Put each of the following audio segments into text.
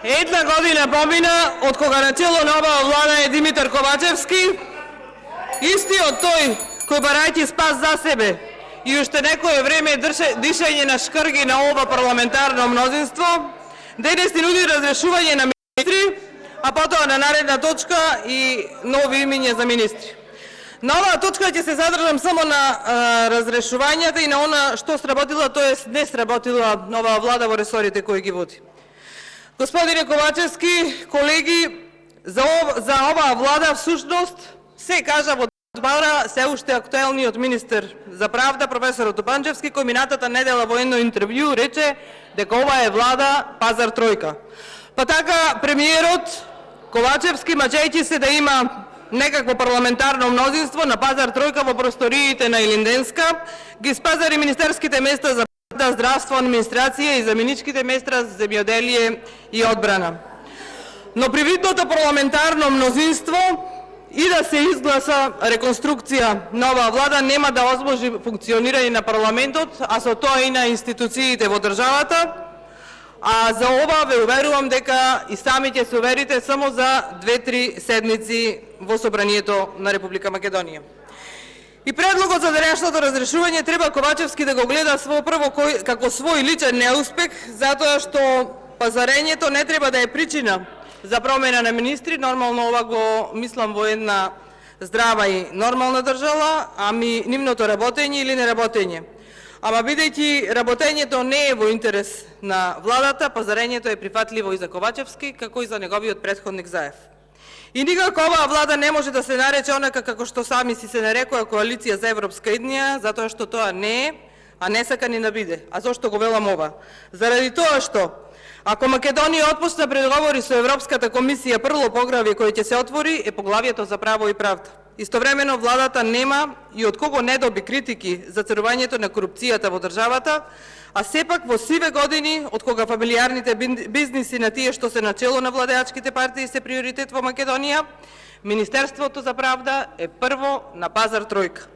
Една година помина од кога на чело на оваа влада е Димитар Ковачевски, истиот тој кој барајќи спас за себе и уште некое време дишање на шкрги на ова парламентарно мнозинство, денес ни нуди разрешување на министри, а потоа на наредна точка и нови имиња за министри. На оваа точка ќе се задржам само на разрешувањата и на она што сработила, тоест не сработила оваа влада во ресорите кои ги води. Господине Ковачевски, колеги, за оваа влада всушност се кажа во Бара се уште актуелниот министер за правда, професор Топанчевски, кој минатата недела во едно интервју рече дека ова е влада пазар тројка. Па така премиерот Ковачевски, мачејќи се да има некакво парламентарно мнозинство на пазар тројка во просториите на Илинденска, ги спазари министерските места за здравство, администрација и заменичките места за земјоделие и одбрана. Но при видното парламентарно мнозинство и да се изгласа реконструкција на оваа влада нема да озможи функционирање на парламентот, а со тоа и на институциите во државата. А за ова ве уверувам дека и сами ќе се уверите само за 2-3 седмици во Собранието на Република Македонија. И предлогот за денешното разрешување треба Ковачевски да го гледа прво како свој личен неуспех, затоа што пазарењето не треба да е причина за промена на министри. Нормално ова го мислам во една здрава и нормална држава, ами нивното работење или неработење. Ама бидејќи работењето не е во интерес на владата, пазарењето е прифатливо и за Ковачевски, како и за неговиот претходник Заев. И никако оваа влада не може да се нарече онака како што сами си се нарекува коалиција за европска иднија, затоа што тоа не е, а не сака ни да биде. А зошто го велам ова? Заради тоа што ако Македонија отпусна преговори со Европската комисија, прво поглавје кое ќе се отвори е поглавјето за право и правда. Истовремено владата нема и од кого не доби критики за црувањето на корупцијата во државата, а сепак во сиве години, од кога фамилиарните бизниси на тие што се начело на владеачките партии се приоритет во Македонија, Министерството за правда е прво на пазар тројка.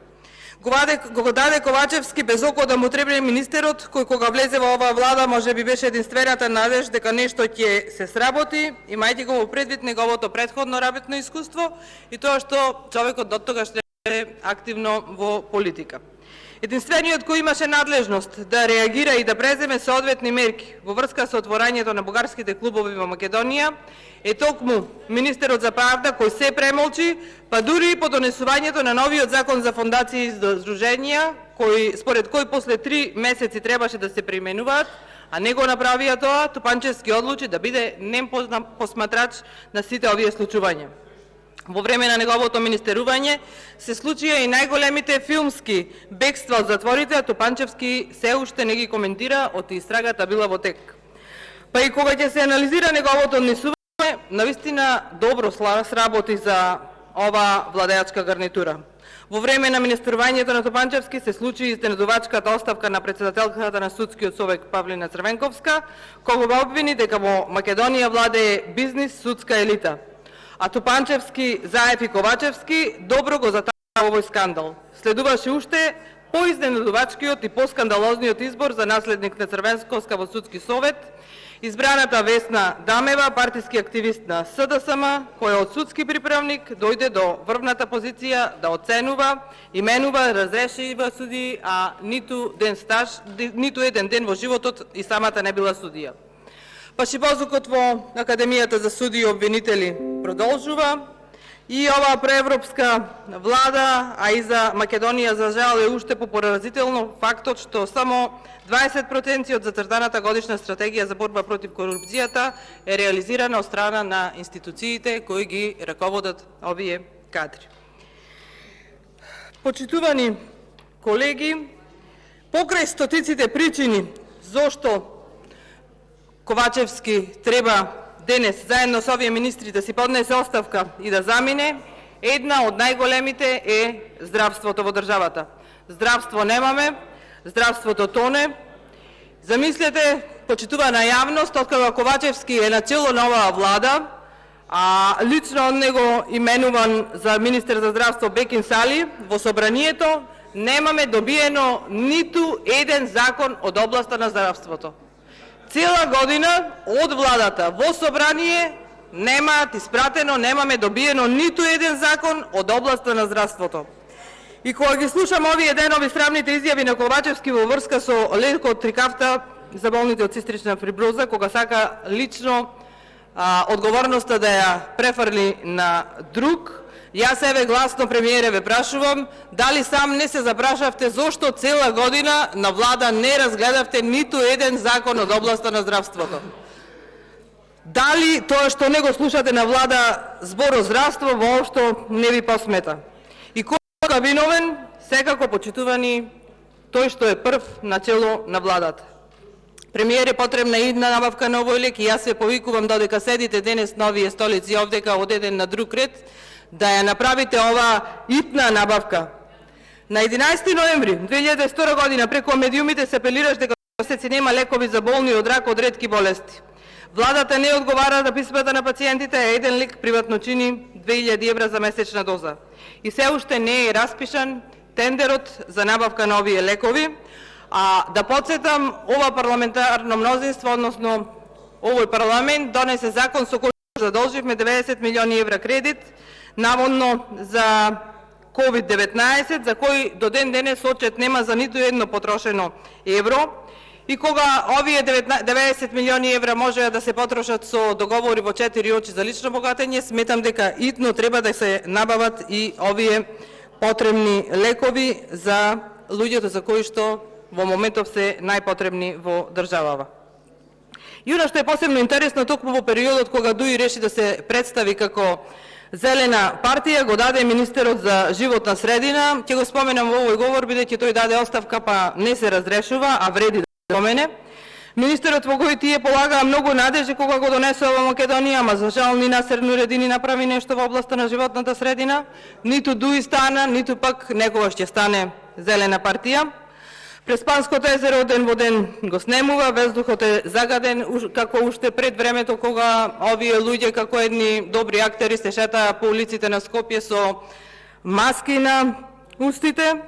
Го даде Ковачевски без око да му требне министерот, кој кога влезе во оваа влада може би беше единствената надеж дека нешто ќе се сработи, имајќи го во предвид неговото претходно работно искуство и тоа што човекот доттогаш не е активно во политика. Единствениот кој имаше надлежност да реагира и да преземе соодветни мерки во врска со отворањето на бугарските клубови во Македонија е токму министерот за правда, кој се премолчи, па дури и по донесувањето на новиот закон за фондации и здруженија, според кој после 3 месеци требаше да се применуваат, а не го направија тоа, Топанчевски одлучи да биде нем посматрач на сите овие случувања. Во време на неговото министерување се случија и најголемите филмски бегства од затворите, а Топанчевски се уште не ги коментира, од истрагата била во тек. Па и кога ќе се анализира неговото однесување, навистина добро сработи за ова владеачка гарнитура. Во време на министерувањето на Топанчевски се случи изненадувачката оставка на председателката на Судскиот совет Павлина Црвенковска, кога го обвини дека во Македонија владее бизнис судска елита. А Топанчевски, Заев и Ковачевски добро го затаја овој скандал. Следуваше уште поизненадувачкиот и поскандалозниот избор за наследник на Црвенковска во Судски совет, избраната Весна Дамева, партиски активист на СДСМ, која од судски приправник дојде до врвната позиција да оценува, именува, разрешива судии, а ниту еден ден во животот и самата не била судија. Пашибозукот во Академијата за суди и обвинители продолжува и оваа преевропска влада, а и за Македонија за жал е уште попоразително фактот што само 20% од зацртаната годишна стратегија за борба против корупцијата е реализирана од страна на институциите кои ги раководат овие кадри. Почитувани колеги, покрај стотиците причини зошто Ковачевски треба денес заедно со овие министри да си поднесе оставка и да замине, една од најголемите е здравството во државата. Здравство немаме, здравството тоне. Замислете, почитувана јавност, откога Ковачевски е начело на оваа влада, а лично од него именуван за министер за здравство Бекин Сали, во Собранието немаме добиено ниту еден закон од областа на здравството. цела година од владата во собрание немаат испратено, немаме добиено ниту еден закон од областа на здравството. И кога ги слушам овие денови срамните изјави на Ковачевски во врска со лекот трикафта за болните од цистрична фиброза, кога сака лично одговорноста да ја префрли на друг, јас еве гласно, премиере, ве прашувам, дали сам не се запрашавте зошто цела година на влада не разгледавте ниту еден закон од областа на здравството? Дали тоа што не го слушате на влада зборо здравство воопшто не ви посмета? И кога виновен, секако почитувани тој што е прв начело на владата. Премиер, е потребна идна набавка на овој лек и јас се повикувам додека седите денес на овие столици овдека од еден на друг ред, да ја направите ова итна набавка. На 11 ноември 2002 година преку медиумите се апелираш дека месеци нема лекови за болни од рак од ретки болести. Владата не одговара на писмата на пациентите, а еден лек приватно чини 2000 евра за месечна доза. И се уште не е распишан тендерот за набавка на овие лекови. А да подсетам, ова парламентарно мнозинство, односно овој парламент, донесе закон со кој задолживме 90 милиони евра кредит, наводно за COVID-19, за кој до ден денес отчет нема за ниту едно потрошено евро. И кога овие 90 милиони евра можеа да се потрошат со договори во 4 очи за лично богатење, сметам дека итно треба да се набават и овие потребни лекови за луѓето за кои што во моментов се најпотребни во државава. И она што е посебно интересно, токму во периодот кога ДУИ реши да се представи како Зелена партија, го даде министерот за животна средина. Ќе го споменам во овој говор, бидејќи тој даде оставка, па не се разрешува, а вреди да се спомене. Министерот во кој тие полагаа многу надежи кога го донесува во Македонија, ама за жал ни Насер Нуредини направи нешто во областа на животната средина. Ниту ДУИ стана, ниту пак некогаш ќе стане Зелена партија. Преспанското езеро од ден во ден го снемува, вездухот е загаден, како уште пред времето кога овие луѓе како едни добри актери се шетаа по улиците на Скопје со маски на устите.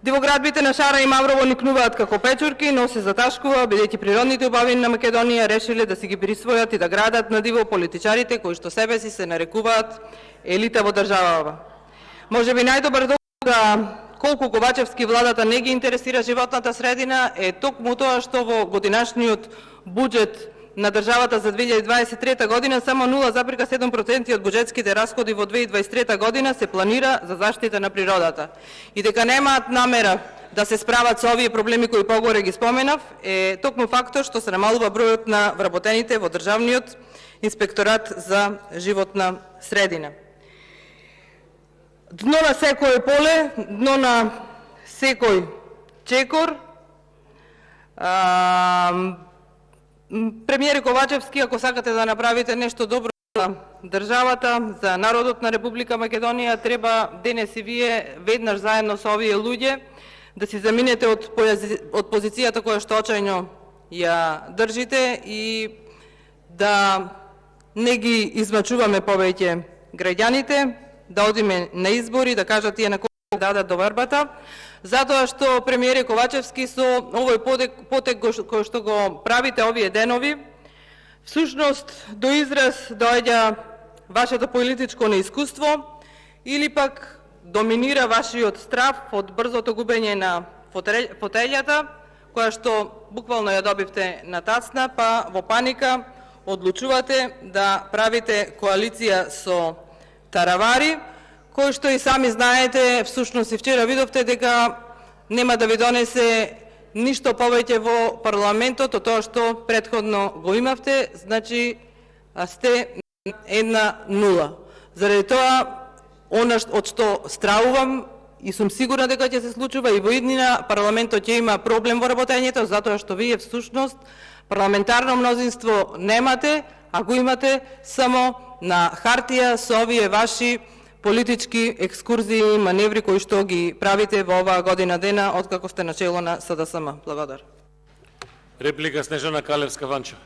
Дивоградбите на Шара и Маврово никнуваат како печурки, но се заташкува, бидејќи природните убавини на Македонија решиле да си ги присвојат и да градат на диво политичарите кои што себе си се нарекуваат елита во државава. Можеби најдобар доказ колку Ковачевски владата не ги интересира животната средина е токму тоа што во годинашниот буџет на државата за 2023 година само 0,7% од буџетските расходи во 2023 година се планира за заштита на природата. И дека немаат намера да се справат со овие проблеми кои погоре ги споменав, е токму фактор што се намалува бројот на вработените во Државниот инспекторат за животна средина. Дно на секој поле, дно на секој чекор. Премиер Ковачевски, ако сакате да направите нешто добро за државата, за народот на Република Македонија, треба денес и вие веднаш заедно со овие луѓе да си заминете од позицијата која што очајно ја држите и да не ги измачуваме повеќе граѓаните, да одиме на избори, да кажат тие на кој да дадат до вербата, затоа што премиер Ковачевски со овој потек кој што го правите овие денови, всушност до израз доаѓа вашето политичко неискуство или пак доминира вашиот страв од брзото губење на фотелјата, која што буквално ја добивте на тацна, па во паника одлучувате да правите коалиција со таравари, кој што и сами знаете, всушност и вчера видовте дека нема да ви донесе ништо повеќе во парламентот од тоа што претходно го имавте, значи сте 1-0. Заради тоа, она од што стравувам и сум сигурна дека ќе се случува и во иднина, парламентот ќе има проблем во работењето, затоа што вие всушност парламентарно мнозинство немате, а го имате само на хартија со овие ваши политички екскурзии и маневри кои што ги правите во оваа година дена откако сте начело на СДСМ. Благодарам. Реплика Снежана Калевска-Ванчева.